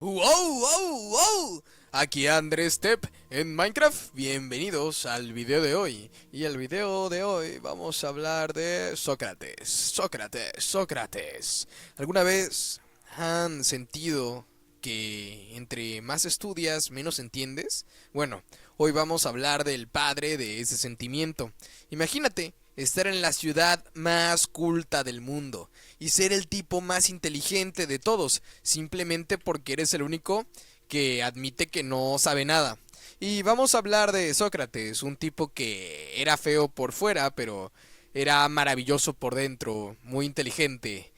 ¡Wow, wow, wow! Aquí Andrés Step en Minecraft. Bienvenidos al video de hoy. Y el video de hoy vamos a hablar de Sócrates. Sócrates. ¿Alguna vez han sentido que entre más estudias, menos entiendes? Bueno, hoy vamos a hablar del padre de ese sentimiento. Imagínate estar en la ciudad más culta del mundo y ser el tipo más inteligente de todos, simplemente porque eres el único que admite que no sabe nada. Y vamos a hablar de Sócrates, un tipo que era feo por fuera, pero era maravilloso por dentro, muy inteligente.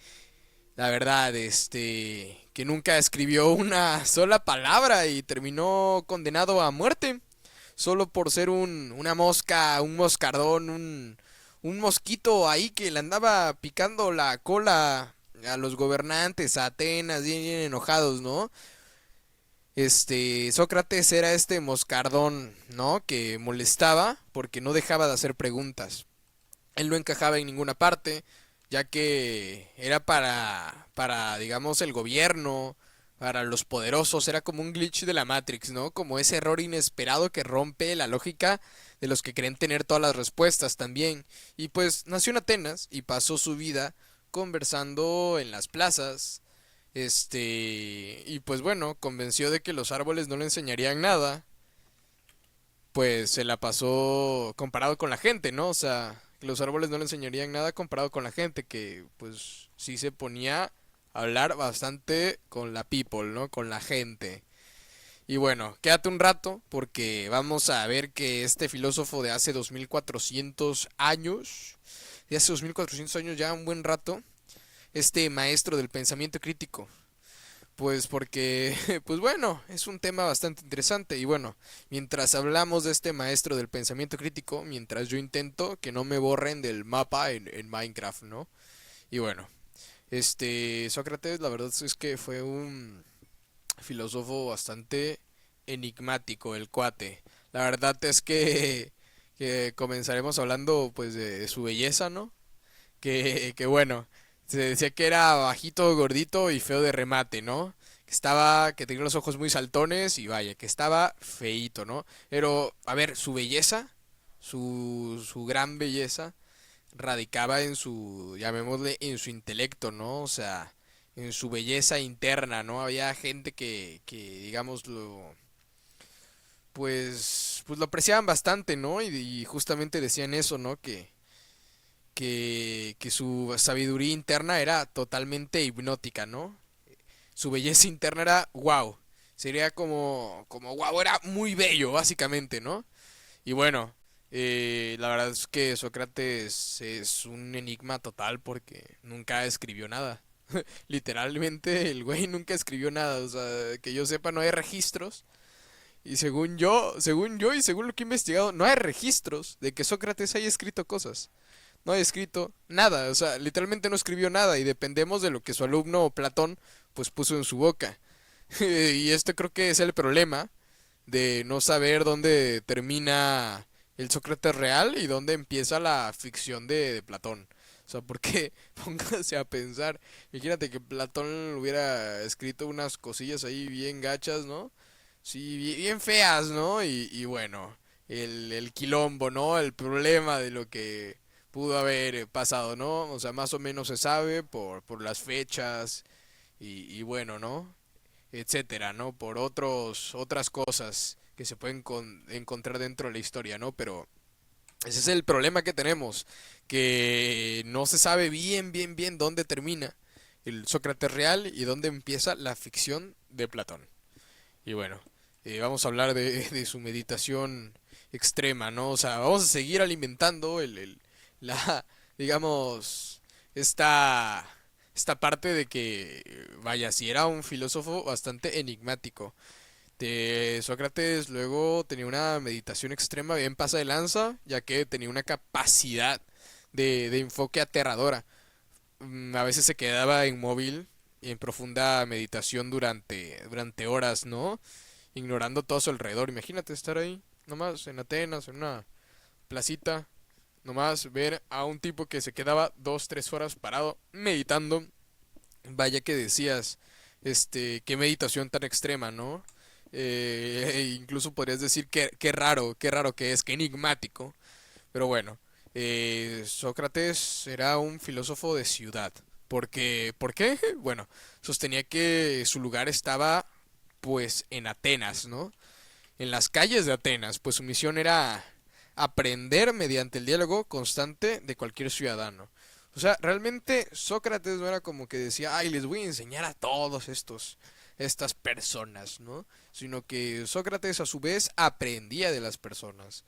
La verdad, que nunca escribió una sola palabra y terminó condenado a muerte solo por ser una mosca, un moscardón, un mosquito ahí que le andaba picando la cola a los gobernantes, a Atenas, bien enojados, ¿no? Sócrates era este moscardón, ¿no? Que molestaba porque no dejaba de hacer preguntas. Él no encajaba en ninguna parte, ya que era para, digamos, el gobierno, para los poderosos, era como un glitch de la Matrix, ¿no? Como ese error inesperado que rompe la lógica de los que creen tener todas las respuestas también. Y pues nació en Atenas y pasó su vida conversando en las plazas, y pues bueno, convenció de que los árboles no le enseñarían nada, pues se la pasó comparado con la gente, ¿no? O sea, que los árboles no le enseñarían nada comparado con la gente, que pues sí se ponía a hablar bastante con la people, ¿no? Con la gente. Y bueno, quédate un rato porque vamos a ver que este filósofo de hace 2400 años, de hace 2400 años ya un buen rato, este maestro del pensamiento crítico, pues porque, pues bueno, es un tema bastante interesante y bueno, mientras hablamos de este maestro del pensamiento crítico, mientras yo intento que no me borren del mapa en Minecraft, ¿no? Y bueno, Sócrates la verdad es que fue un filósofo bastante enigmático, el cuate. La verdad es que comenzaremos hablando pues de su belleza, ¿no? Que bueno, se decía que era bajito, gordito y feo de remate, ¿no? Que tenía los ojos muy saltones y vaya, que estaba feíto, ¿no? Pero, a ver, su belleza, su gran belleza, radicaba en su, llamémosle, en su intelecto, ¿no? O sea, en su belleza interna, ¿no? Había gente que digamos, pues lo apreciaban bastante, ¿no? Y justamente decían eso, ¿no? Que su sabiduría interna era totalmente hipnótica, ¿no? Su belleza interna era wow. Sería como wow, era muy bello, básicamente, ¿no? Y bueno, la verdad es que Sócrates es un enigma total porque nunca escribió nada. Literalmente el güey nunca escribió nada, o sea, que yo sepa no hay registros. Y según yo y según lo que he investigado, no hay registros de que Sócrates haya escrito cosas. No haya escrito nada, o sea, literalmente no escribió nada y dependemos de lo que su alumno Platón pues puso en su boca. Y esto creo que es el problema de no saber dónde termina el Sócrates real y dónde empieza la ficción de Platón. O sea, porque póngase a pensar, imagínate que Platón hubiera escrito unas cosillas ahí bien gachas, ¿no? Sí, bien feas, ¿no? Y bueno, el quilombo, ¿no? El problema de lo que pudo haber pasado, ¿no? O sea, más o menos se sabe por las fechas y bueno, ¿no? Etcétera, ¿no? Por otras cosas que se pueden encontrar dentro de la historia, ¿no? Pero ese es el problema que tenemos, que no se sabe bien dónde termina el Sócrates real y dónde empieza la ficción de Platón. Y bueno, vamos a hablar de su meditación extrema, ¿no? O sea, vamos a seguir alimentando la, digamos, esta, esta parte de que, vaya, si era un filósofo bastante enigmático. Sócrates luego tenía una meditación extrema bien pasa de lanza, ya que tenía una capacidad de enfoque aterradora. A veces se quedaba inmóvil en profunda meditación durante horas, ¿no? Ignorando todo a su alrededor. Imagínate estar ahí, nomás en Atenas, en una placita, nomás ver a un tipo que se quedaba 2, 3 horas parado meditando. Vaya que decías, qué meditación tan extrema, ¿no? Incluso podrías decir que qué raro que es, qué enigmático. Pero bueno, Sócrates era un filósofo de ciudad. ¿Por qué? Bueno, sostenía que su lugar estaba, pues, en Atenas, ¿no? En las calles de Atenas, pues su misión era aprender mediante el diálogo constante de cualquier ciudadano. O sea, realmente Sócrates no era como que decía, ay, les voy a enseñar a todos estas personas, ¿no? Sino que Sócrates a su vez aprendía de las personas.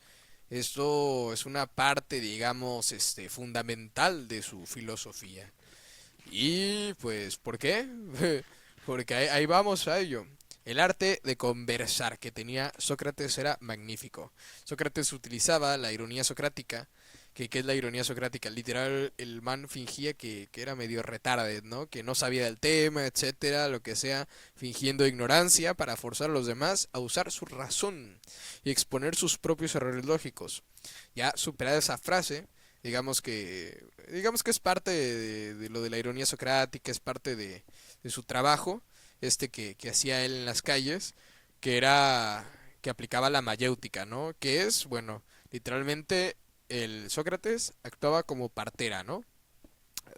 Esto es una parte, digamos, fundamental de su filosofía. Y pues, ¿por qué? Porque ahí vamos a ello. El arte de conversar que tenía Sócrates era magnífico. Sócrates utilizaba la ironía socrática. ¿Qué es la ironía socrática? Literal, el man fingía que era medio retarded, ¿no? Que no sabía del tema, etcétera, lo que sea, fingiendo ignorancia para forzar a los demás a usar su razón y exponer sus propios errores lógicos. Ya superada esa frase, digamos que es parte de lo de la ironía socrática, es parte de su trabajo, que hacía él en las calles, que era que aplicaba la mayéutica, ¿no? Que es, bueno, literalmente el Sócrates actuaba como partera, ¿no?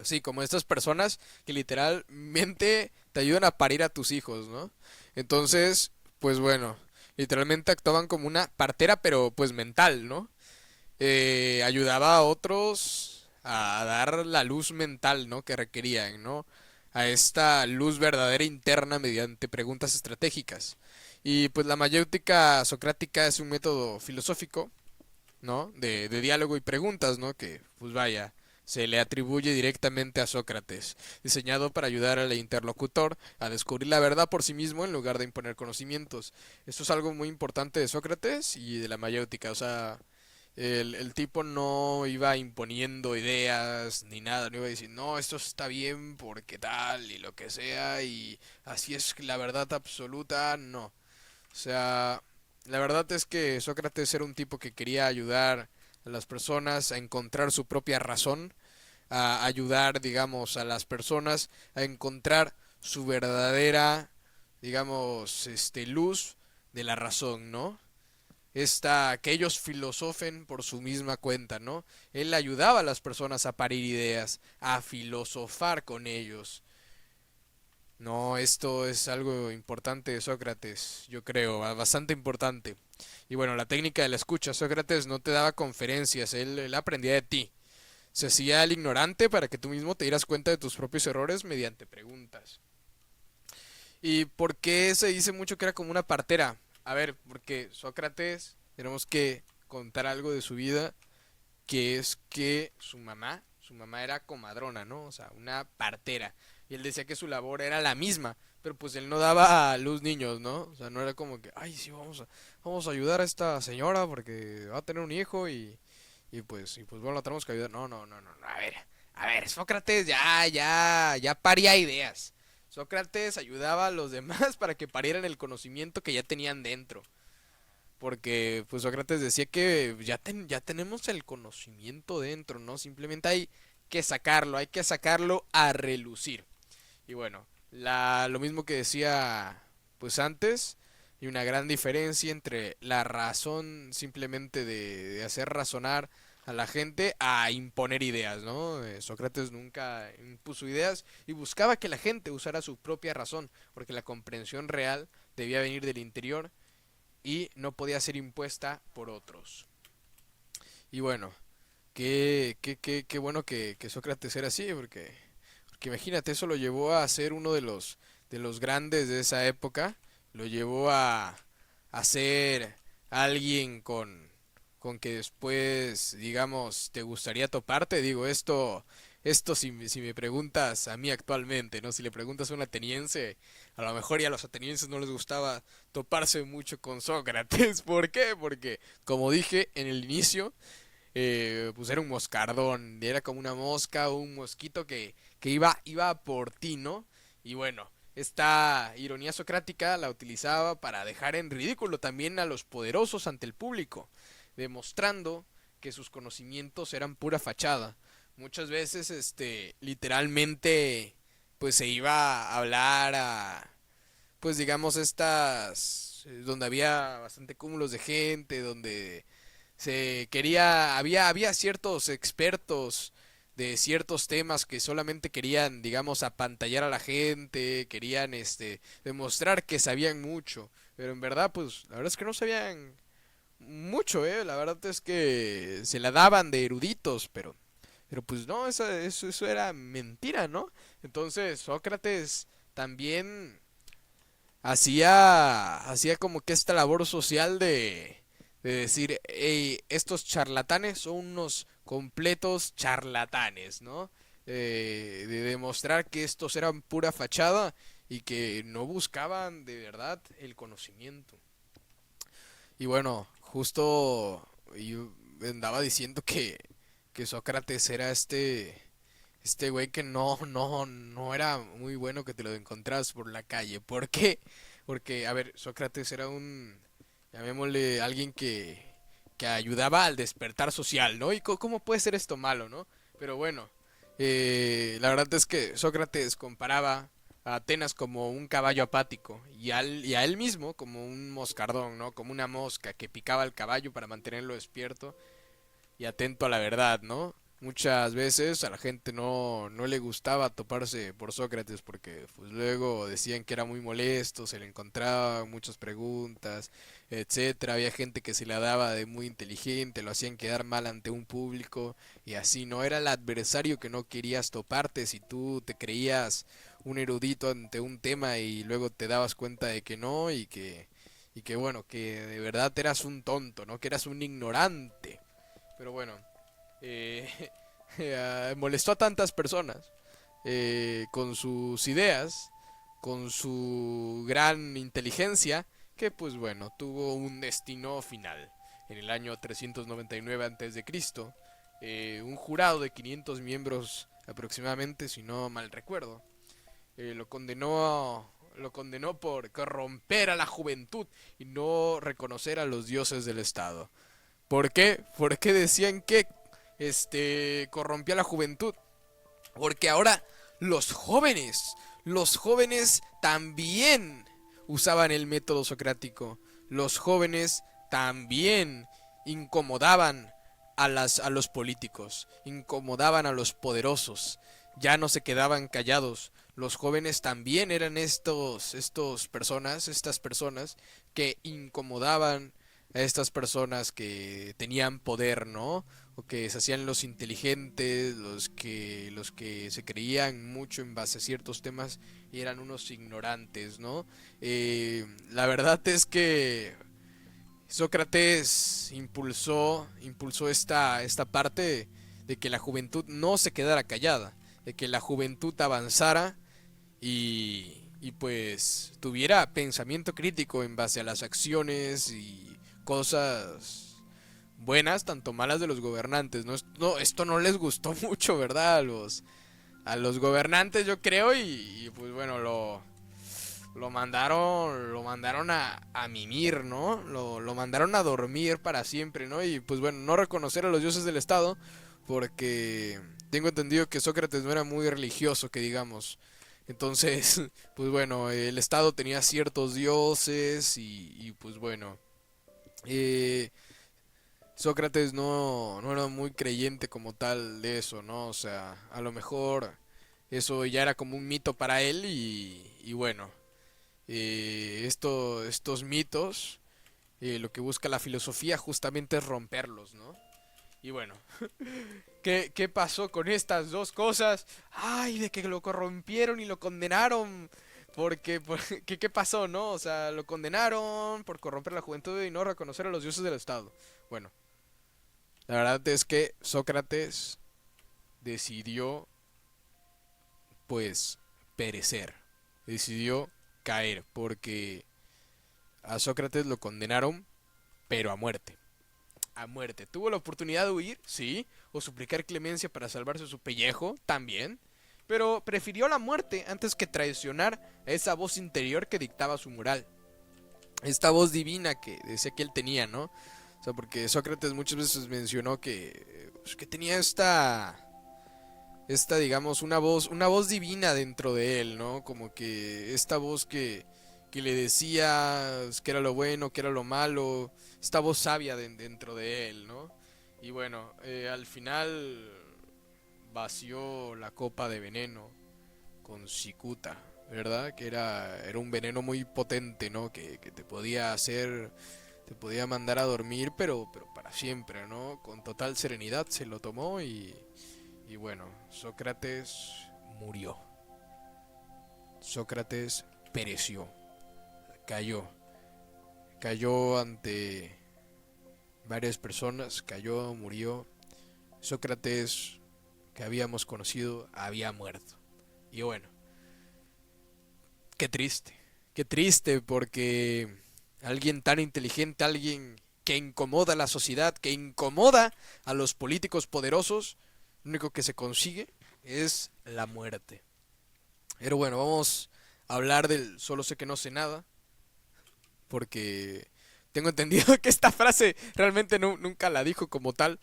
Sí, como estas personas que literalmente te ayudan a parir a tus hijos, ¿no? Entonces, pues bueno, literalmente actuaban como una partera, pero pues mental, ¿no? Ayudaba a otros a dar la luz mental, ¿no? Que requerían, ¿no? A esta luz verdadera interna mediante preguntas estratégicas. Y pues la mayéutica socrática es un método filosófico, ¿no? De diálogo y preguntas, ¿no? Que, pues vaya, se le atribuye directamente a Sócrates, diseñado para ayudar al interlocutor a descubrir la verdad por sí mismo en lugar de imponer conocimientos. Esto es algo muy importante de Sócrates y de la mayéutica, o sea, el tipo no iba imponiendo ideas ni nada, no iba a decir, no, esto está bien porque tal y lo que sea y así es la verdad absoluta, no. O sea, la verdad es que Sócrates era un tipo que quería ayudar a las personas a encontrar su propia razón, a ayudar, digamos, a las personas a encontrar su verdadera, digamos, luz de la razón, ¿no? Que ellos filosofen por su misma cuenta, ¿no? Él ayudaba a las personas a parir ideas, a filosofar con ellos. No, esto es algo importante de Sócrates, yo creo, bastante importante. Y bueno, la técnica de la escucha, Sócrates no te daba conferencias, él aprendía de ti. Se hacía el ignorante para que tú mismo te dieras cuenta de tus propios errores mediante preguntas. ¿Y por qué se dice mucho que era como una partera? A ver, porque Sócrates, tenemos que contar algo de su vida, que es que su mamá era comadrona, ¿no? O sea, una partera. Y él decía que su labor era la misma, pero pues él no daba a luz niños, ¿no? O sea, no era como que, ay, sí, vamos a ayudar a esta señora porque va a tener un hijo y pues bueno, la tenemos que ayudar. No, no, no, no, no, a ver, Sócrates ya paría ideas. Sócrates ayudaba a los demás para que parieran el conocimiento que ya tenían dentro. Porque pues Sócrates decía que ya tenemos el conocimiento dentro, ¿no? Simplemente hay que sacarlo a relucir. Y bueno, lo mismo que decía pues antes, y una gran diferencia entre la razón simplemente de hacer razonar a la gente a imponer ideas, ¿no? Sócrates nunca impuso ideas y buscaba que la gente usara su propia razón, porque la comprensión real debía venir del interior y no podía ser impuesta por otros. Y bueno, qué bueno que Sócrates era así, porque imagínate, eso lo llevó a ser uno de los grandes de esa época, lo llevó a ser alguien con que después, digamos, te gustaría toparte. Digo, esto si me preguntas a mí actualmente, ¿no? Si le preguntas a un ateniense, a lo mejor ya a los atenienses no les gustaba toparse mucho con Sócrates. ¿Por qué? Porque, como dije en el inicio, pues era un moscardón, era como una mosca o un mosquito que iba por ti, ¿no? Y bueno, esta ironía socrática la utilizaba para dejar en ridículo también a los poderosos ante el público, demostrando que sus conocimientos eran pura fachada. Muchas veces, literalmente pues se iba a hablar a, pues digamos estas, donde había bastante cúmulos de gente, donde se quería, había ciertos expertos de ciertos temas que solamente querían, digamos, apantallar a la gente, querían, demostrar que sabían mucho, pero en verdad, pues, la verdad es que no sabían mucho, la verdad es que se la daban de eruditos, pero pues no, eso era mentira, ¿no? Entonces, Sócrates también hacía como que esta labor social de decir, hey, estos charlatanes son unos completos charlatanes, ¿no? De demostrar que estos eran pura fachada y que no buscaban de verdad el conocimiento. Y bueno, justo yo andaba diciendo que Sócrates era este güey que no era muy bueno que te lo encontrabas por la calle. ¿Por qué? Porque, a ver, Sócrates era llamémosle, alguien que ayudaba al despertar social, ¿no? ¿Y cómo puede ser esto malo, no? Pero bueno, la verdad es que Sócrates comparaba a Atenas como un caballo apático y a él mismo como un moscardón, ¿no? Como una mosca que picaba al caballo para mantenerlo despierto y atento a la verdad, ¿no? Muchas veces a la gente no le gustaba toparse por Sócrates porque pues luego decían que era muy molesto, se le encontraban muchas preguntas, etcétera. Había gente que se la daba de muy inteligente, lo hacían quedar mal ante un público y así no era el adversario que no querías toparte si tú te creías un erudito ante un tema y luego te dabas cuenta de que no y que bueno, que de verdad eras un tonto, ¿no? Que eras un ignorante. Pero bueno, eh, molestó a tantas personas con sus ideas, con su gran inteligencia, que pues bueno, tuvo un destino final. En el año 399 a.C., un jurado de 500 miembros aproximadamente, si no mal recuerdo, lo condenó por corromper a la juventud y no reconocer a los dioses del Estado. ¿Por qué? Porque decían que corrompía a la juventud. Porque ahora los los jóvenes también usaban el método socrático. Los jóvenes también incomodaban a los políticos, incomodaban a los poderosos, ya no se quedaban callados. Los jóvenes también eran estas personas que incomodaban a estas personas que tenían poder, ¿no? O que se hacían los inteligentes, los que se creían mucho en base a ciertos temas y eran unos ignorantes, ¿no? La verdad es que Sócrates impulsó esta parte de que la juventud no se quedara callada, de que la juventud avanzara y pues tuviera pensamiento crítico en base a las acciones y cosas buenas, tanto malas de los gobernantes. Esto no les gustó mucho, ¿verdad? A los gobernantes, yo creo, y pues bueno, lo mandaron a mimir, ¿no? Lo mandaron a dormir para siempre, ¿no? Y pues bueno, no reconocer a los dioses del Estado, porque tengo entendido que Sócrates no era muy religioso, que digamos. Entonces, pues bueno, el Estado tenía ciertos dioses y pues bueno, eh, Sócrates no era muy creyente como tal de eso, ¿no? O sea, a lo mejor eso ya era como un mito para él y bueno, estos mitos, lo que busca la filosofía justamente es romperlos, ¿no? Y bueno, ¿qué pasó con estas dos cosas? Ay, de que lo corrompieron y lo condenaron. ¿Qué pasó, no? O sea, lo condenaron por corromper la juventud y no reconocer a los dioses del Estado. Bueno, la verdad es que Sócrates decidió, pues, perecer. Decidió caer porque a Sócrates lo condenaron, pero a muerte. A muerte. ¿Tuvo la oportunidad de huir? Sí. ¿O suplicar clemencia para salvarse su pellejo? También. Pero prefirió la muerte antes que traicionar a esa voz interior que dictaba su moral. Esta voz divina que decía que él tenía, ¿no? O sea, porque Sócrates muchas veces mencionó que tenía digamos, una voz divina dentro de él, ¿no? Como que esta voz que le decía qué era lo bueno, qué era lo malo, esta voz sabia dentro de él, ¿no? Y bueno, al final vació la copa de veneno con cicuta, ¿verdad? Que era un veneno muy potente, ¿no? Que te podía hacer, te podía mandar a dormir, pero para siempre, ¿no? Con total serenidad se lo tomó y bueno, Sócrates murió. Sócrates pereció, cayó, cayó ante varias personas, cayó, murió. Sócrates que habíamos conocido había muerto. Y bueno, qué triste porque alguien tan inteligente, alguien que incomoda a la sociedad, que incomoda a los políticos poderosos, lo único que se consigue es la muerte. Pero bueno, vamos a hablar del solo sé que no sé nada, porque tengo entendido que esta frase realmente nunca la dijo como tal.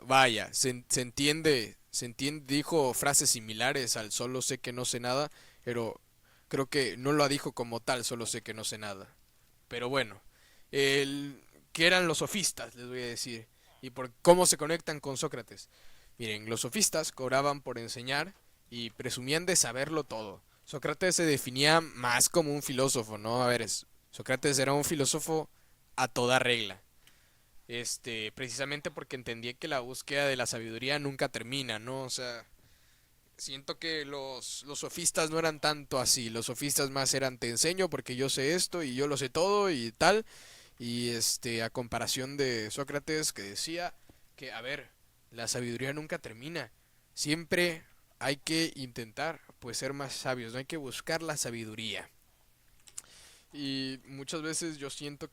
Vaya, se entiende, dijo frases similares al solo sé que no sé nada, pero creo que no lo dijo como tal, solo sé que no sé nada. Pero bueno, el, ¿qué eran los sofistas? Les voy a decir. Y por cómo se conectan con Sócrates. Miren, los sofistas cobraban por enseñar y presumían de saberlo todo. Sócrates se definía más como un filósofo, ¿no? A ver, Sócrates era un filósofo a toda regla. Precisamente porque entendía que la búsqueda de la sabiduría nunca termina, ¿no? O sea, siento que los sofistas no eran tanto así. Los sofistas más eran te enseño porque yo sé esto y yo lo sé todo y tal. Y a comparación de Sócrates que decía que, a ver, la sabiduría nunca termina. Siempre hay que intentar, pues, ser más sabios, no hay que buscar la sabiduría. Y muchas veces yo siento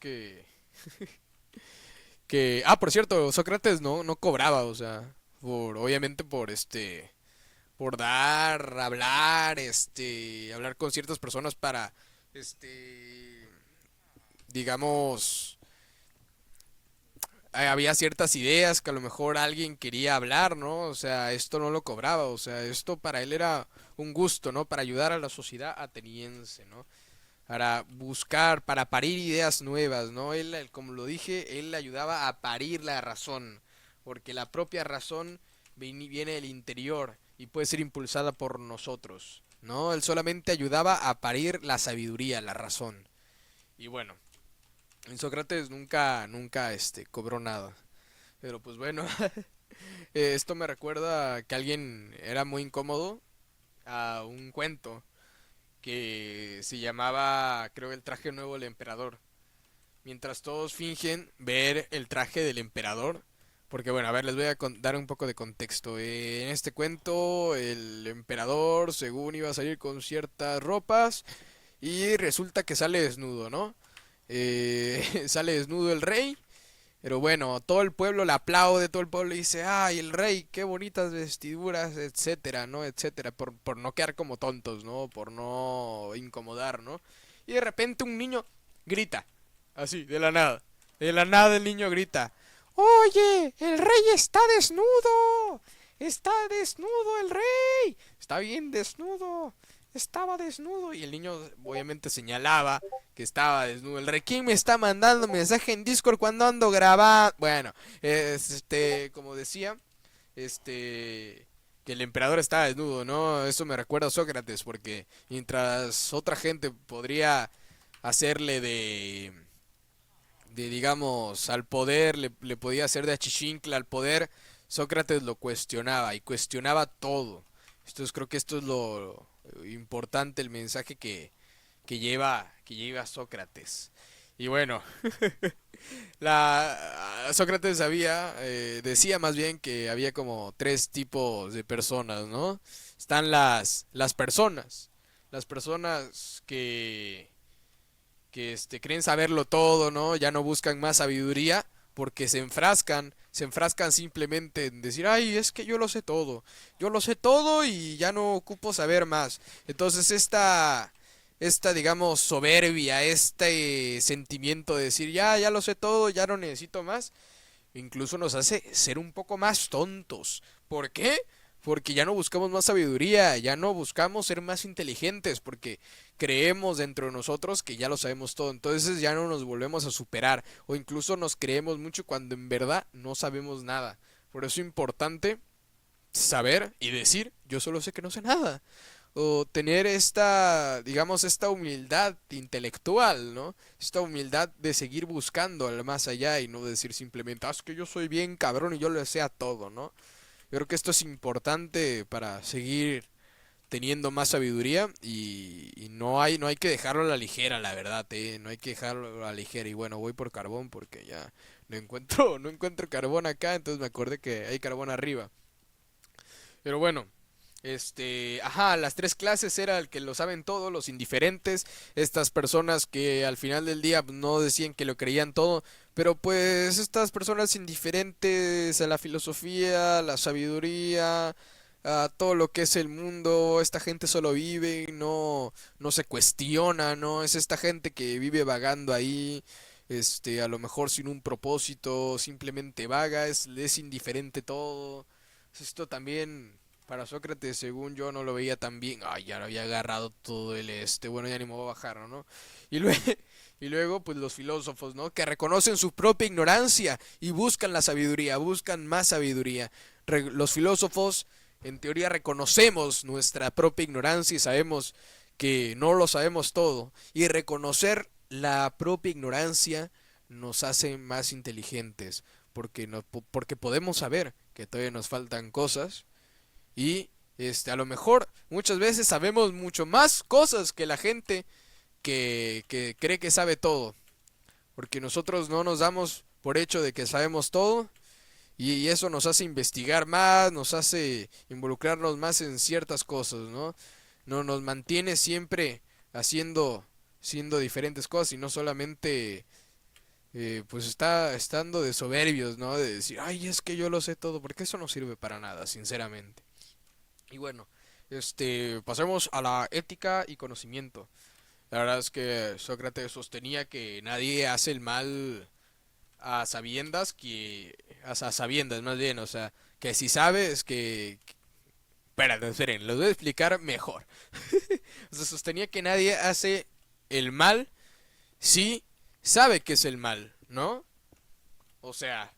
por cierto, Sócrates no cobraba, o sea, obviamente por dar, hablar, hablar con ciertas personas para, digamos, había ciertas ideas que a lo mejor alguien quería hablar, ¿no? O sea, esto no lo cobraba, o sea, esto para él era un gusto, ¿no? Para ayudar a la sociedad ateniense, ¿no? Para buscar, para parir ideas nuevas, ¿no? Como lo dije, él ayudaba a parir la razón, porque la propia razón viene del interior y puede ser impulsada por nosotros, ¿no? Él solamente ayudaba a parir la sabiduría, la razón. Y bueno, en Sócrates nunca, cobró nada. Pero pues bueno, esto me recuerda que alguien era muy incómodo a un cuento que se llamaba, creo, el traje nuevo del emperador. Mientras todos fingen ver el traje del emperador. Porque bueno, a ver, les voy a dar un poco de contexto. En este cuento, el emperador, según iba a salir con ciertas ropas, y resulta que sale desnudo, ¿no? Sale desnudo el rey, pero bueno, todo el pueblo le aplaude, todo el pueblo dice, ay, el rey, qué bonitas vestiduras, etcétera, ¿no? Etcétera, por no quedar como tontos, ¿no? Por no incomodar, ¿no? Y de repente un niño grita, así, de la nada. De la nada el niño grita, oye, el rey está desnudo. Está desnudo el rey. Está bien desnudo. Estaba desnudo. Y el niño obviamente señalaba que estaba desnudo. El rey, ¿quién me está mandando mensaje en Discord cuando ando grabando? Bueno, como decía, que el emperador estaba desnudo, ¿no? Eso me recuerda a Sócrates, porque mientras otra gente podría hacerle digamos, al poder, le podía hacer de achichincla al poder, Sócrates lo cuestionaba y cuestionaba todo. Entonces creo que esto es lo importante, el mensaje que lleva Sócrates. Y bueno, Sócrates decía más bien que había como tres tipos de personas, ¿no? Están las personas que creen saberlo todo, ¿no? Ya no buscan más sabiduría porque se enfrascan simplemente en decir, ay, es que yo lo sé todo y ya no ocupo saber más. Entonces digamos, soberbia, este sentimiento de decir, ya lo sé todo, ya no necesito más, incluso nos hace ser un poco más tontos. ¿Por qué? porque ya no buscamos más sabiduría, ya no buscamos ser más inteligentes, porque creemos dentro de nosotros que ya lo sabemos todo, entonces ya no nos volvemos a superar, o incluso nos creemos mucho cuando en verdad no sabemos nada. Por eso es importante saber y decir, yo solo sé que no sé nada. O tener esta, digamos, esta humildad intelectual, ¿no? Esta humildad de seguir buscando al más allá y no decir simplemente, ah, es que yo soy bien cabrón y yo lo sé a todo, ¿no? Yo creo que esto es importante para seguir teniendo más sabiduría y no hay que dejarlo a la ligera, la verdad, no hay que dejarlo a la ligera. Y bueno, voy por carbón porque ya no encuentro carbón acá, entonces me acordé que hay carbón arriba. Pero bueno, ajá, las tres clases era el que lo saben todo, los indiferentes, estas personas que al final del día pues, no decían que lo creían todo, pero pues estas personas indiferentes a la filosofía, a la sabiduría, a todo lo que es el mundo, esta gente solo vive, no se cuestiona, ¿no? Es esta gente que vive vagando ahí, a lo mejor sin un propósito, simplemente vaga, es indiferente todo. Esto también para Sócrates, según yo, no lo veía tan bien. Ay, ya lo había agarrado todo el bueno, ya ni me voy a bajar, ¿no? Y luego, y luego, pues los filósofos, ¿no? Que reconocen su propia ignorancia y buscan la sabiduría, buscan más sabiduría. Los filósofos, en teoría, reconocemos nuestra propia ignorancia y sabemos que no lo sabemos todo. Y reconocer la propia ignorancia nos hace más inteligentes, porque, no, porque podemos saber que todavía nos faltan cosas y a lo mejor muchas veces sabemos mucho más cosas que la gente que cree que sabe todo, porque nosotros no nos damos por hecho de que sabemos todo y eso nos hace investigar más, nos hace involucrarnos más en ciertas cosas, ¿no? No nos mantiene siempre haciendo siendo diferentes cosas y no solamente pues estando de soberbios, ¿no? De decir, ay, es que yo lo sé todo, porque eso no sirve para nada, sinceramente. Y bueno, pasemos a la ética y conocimiento. La verdad es que Sócrates sostenía que nadie hace el mal a sabiendas a sabiendas más bien, o sea, que si sabes que... Espérate, esperen, lo voy a explicar mejor. O sea, sostenía que nadie hace el mal si sabe que es el mal, ¿no? O sea,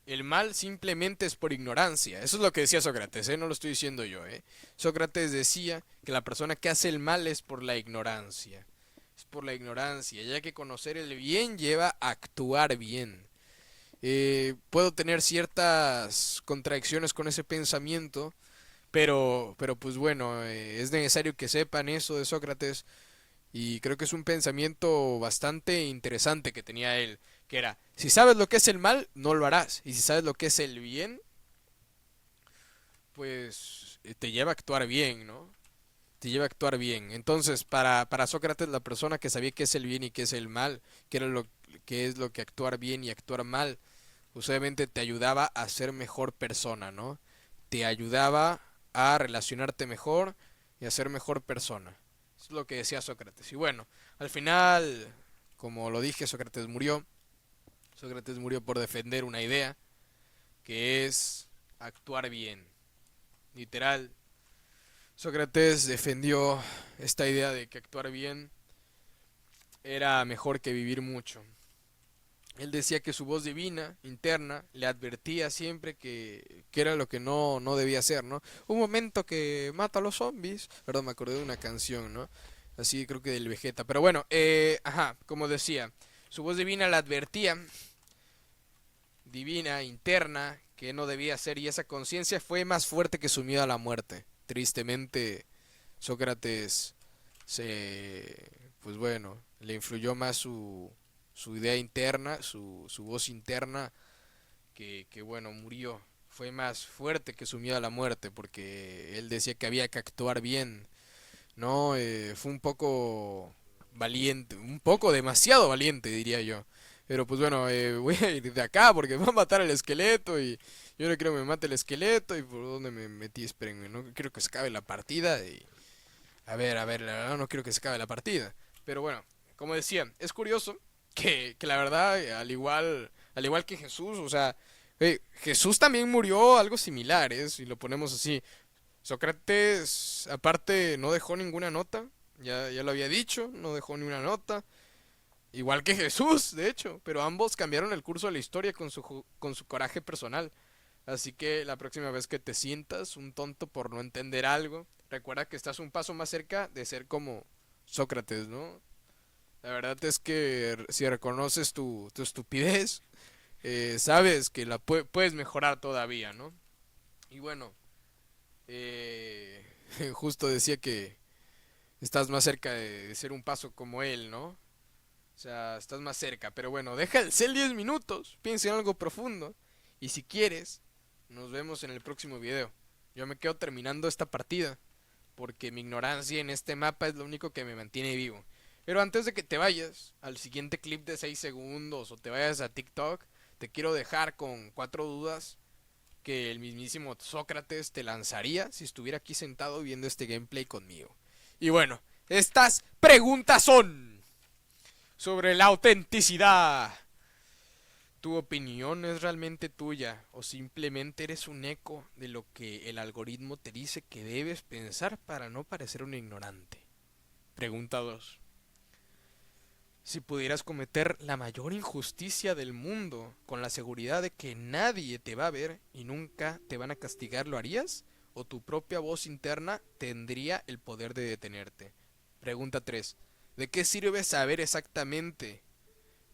el mal simplemente es por ignorancia. Eso es lo que decía Sócrates, ¿eh? No lo estoy diciendo yo, ¿eh? Sócrates decía que la persona que hace el mal es por la ignorancia. Es por la ignorancia, ya que conocer el bien lleva a actuar bien. Puedo tener ciertas contradicciones con ese pensamiento, pero pues bueno, es necesario que sepan eso de Sócrates y creo que es un pensamiento bastante interesante que tenía él, que era, si sabes lo que es el mal, no lo harás. Y si sabes lo que es el bien, pues te lleva a actuar bien, ¿no? Te lleva a actuar bien. Entonces, para Sócrates, la persona que sabía qué es el bien y qué es el mal, qué era lo que es lo que actuar bien y actuar mal, pues obviamente te ayudaba a ser mejor persona, ¿no? Te ayudaba a relacionarte mejor y a ser mejor persona. Eso es lo que decía Sócrates. Y bueno, al final, como lo dije, Sócrates murió. Sócrates murió por defender una idea que es actuar bien. Literal, Sócrates defendió esta idea de que actuar bien era mejor que vivir mucho. Él decía que su voz divina, interna, le advertía siempre que era lo que no debía hacer, ¿no? Un momento que mata a los zombies, perdón, me acordé de una canción, ¿no? Así creo que del Vegeta. Pero bueno, ajá, como decía, su voz divina le advertía, divina, interna, que no debía hacer y esa conciencia fue más fuerte que su miedo a la muerte. Tristemente, Sócrates pues bueno, le influyó más su idea interna, su voz interna, que bueno, murió. Fue más fuerte que su miedo a la muerte, porque él decía que había que actuar bien, ¿no? Fue un poco valiente, un poco demasiado valiente, diría yo. Pero pues bueno, voy a ir de acá porque me va a matar el esqueleto y yo no quiero que me mate el esqueleto y por dónde me metí, espérenme, no quiero que se acabe la partida y... a ver, la verdad no quiero que se acabe la partida. Pero bueno, como decía, es curioso que la verdad, al igual que Jesús, o sea, Jesús también murió algo similar, si lo ponemos así. Sócrates, aparte, no dejó ninguna nota. Ya lo había dicho, no dejó ni una nota. Igual que Jesús, de hecho. Pero ambos cambiaron el curso de la historia con su coraje personal. Así que la próxima vez que te sientas un tonto por no entender algo, recuerda que estás un paso más cerca de ser como Sócrates, ¿no? La verdad es que si reconoces tu estupidez, sabes que puedes mejorar todavía, ¿no? Y bueno, eh, justo decía que estás más cerca de ser un paso como él, ¿no? O sea, estás más cerca. Pero bueno, deja el cel 10 minutos, piensa en algo profundo. Y si quieres, nos vemos en el próximo video. Yo me quedo terminando esta partida, porque mi ignorancia en este mapa es lo único que me mantiene vivo. Pero antes de que te vayas al siguiente clip de 6 segundos o te vayas a TikTok, te quiero dejar con 4 dudas que el mismísimo Sócrates te lanzaría si estuviera aquí sentado viendo este gameplay conmigo. Y bueno, estas preguntas son sobre la autenticidad. ¿Tu opinión es realmente tuya o simplemente eres un eco de lo que el algoritmo te dice que debes pensar para no parecer un ignorante? Pregunta 2. Si pudieras cometer la mayor injusticia del mundo con la seguridad de que nadie te va a ver y nunca te van a castigar, ¿lo harías? ¿O tu propia voz interna tendría el poder de detenerte? Pregunta 3. ¿De qué sirve saber exactamente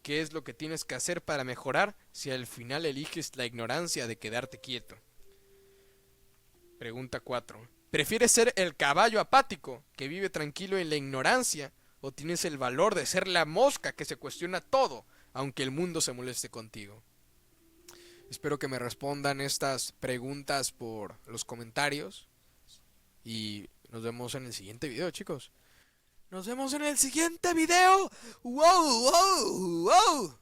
qué es lo que tienes que hacer para mejorar si al final eliges la ignorancia de quedarte quieto? Pregunta 4. ¿Prefieres ser el caballo apático que vive tranquilo en la ignorancia o tienes el valor de ser la mosca que se cuestiona todo aunque el mundo se moleste contigo? Espero que me respondan estas preguntas por los comentarios y nos vemos en el siguiente video, chicos. Nos vemos en el siguiente video. ¡Wow! ¡Wow! ¡Wow!